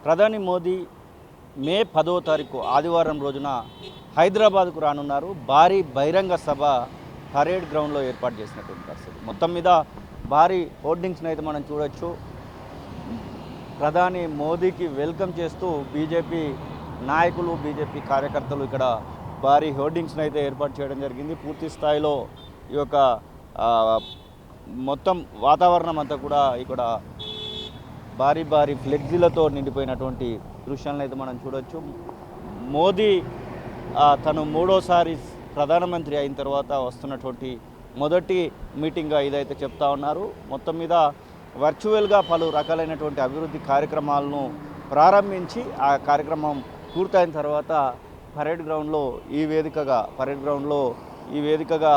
ప్రధాని మోదీ మే 10వ తారీఖు ఆదివారం రోజున హైదరాబాద్కు రానున్నారు. భారీ బహిరంగ సభ పరేడ్ గ్రౌండ్లో ఏర్పాటు చేసినటువంటి పరిస్థితి. మొత్తం మీద భారీ హోర్డింగ్స్ని అయితే మనం చూడొచ్చు. ప్రధాని మోదీకి వెల్కమ్ చేస్తూ బీజేపీ నాయకులు, బీజేపీ కార్యకర్తలు ఇక్కడ భారీ హోర్డింగ్స్ని అయితే ఏర్పాటు చేయడం జరిగింది. పూర్తి స్థాయిలో ఈ యొక్క మొత్తం వాతావరణం అంతా కూడా ఇక్కడ భారీ భారీ ఫ్లెక్సీలతో నిండిపోయినటువంటి దృశ్యాలను అయితే మనం చూడొచ్చు. మోదీ తను మూడోసారి ప్రధానమంత్రి అయిన తర్వాత వస్తున్నటువంటి మొదటి మీటింగ్గా ఇదైతే చెప్తా ఉన్నారు. మొత్తం మీద వర్చువల్గా పలు రకాలైనటువంటి అభివృద్ధి కార్యక్రమాలను ప్రారంభించి ఆ కార్యక్రమం పూర్తయిన తర్వాత పరేడ్ గ్రౌండ్లో ఈ వేదికగా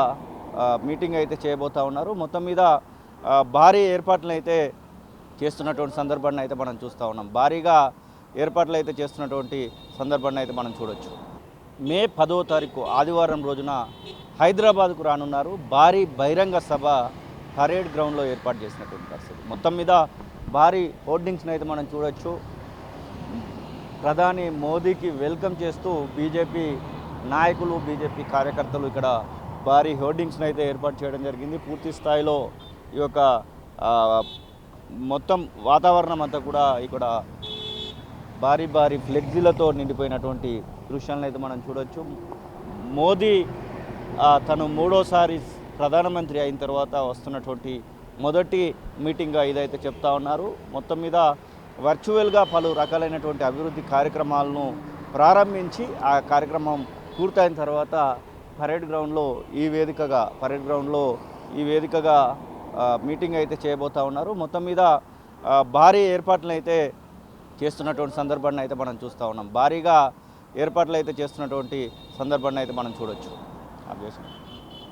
మీటింగ్ అయితే చేయబోతూ ఉన్నారు. మొత్తం మీద భారీ ఏర్పాట్లను అయితే చేస్తున్నటువంటి సందర్భాన్ని అయితే మనం చూస్తూ ఉన్నాం. భారీగా ఏర్పాట్లు అయితే చేస్తున్నటువంటి సందర్భాన్ని అయితే మనం చూడొచ్చు. మే 10వ తారీఖు ఆదివారం రోజున హైదరాబాద్కు రానున్నారు. భారీ బహిరంగ సభ పరేడ్ గ్రౌండ్లో ఏర్పాటు చేసినటువంటి పరిస్థితి. మొత్తం మీద భారీ హోర్డింగ్స్ని అయితే మనం చూడొచ్చు. ప్రధాని మోదీకి వెల్కమ్ చేస్తూ బీజేపీ నాయకులు, బీజేపీ కార్యకర్తలు ఇక్కడ భారీ హోర్డింగ్స్ని అయితే ఏర్పాటు చేయడం జరిగింది. పూర్తి స్థాయిలో ఈ యొక్క మొత్తం వాతావరణం అంతా కూడా ఇక్కడ భారీ భారీ ఫ్లెక్సీలతో నిండిపోయినటువంటి దృశ్యాలను అయితే మనం చూడొచ్చు. మోదీ తను మూడోసారి ప్రధానమంత్రి అయిన తర్వాత వస్తున్నటువంటి మొదటి మీటింగ్గా ఇదైతే చెప్తా ఉన్నారు. మొత్తం మీద వర్చువల్గా పలు రకాలైనటువంటి అభివృద్ధి కార్యక్రమాలను ప్రారంభించి ఆ కార్యక్రమం పూర్తయిన తర్వాత పరేడ్ గ్రౌండ్లో ఈ వేదికగా మీటింగ్ అయితే చేయబోతూ ఉన్నారు. మొత్తం మీద భారీ ఏర్పాట్లను అయితే చేస్తున్నటువంటి సందర్భాన్ని అయితే మనం చూస్తూ ఉన్నాం. భారీగా ఏర్పాట్లు అయితే చేస్తున్నటువంటి సందర్భాన్ని అయితే మనం చూడొచ్చు.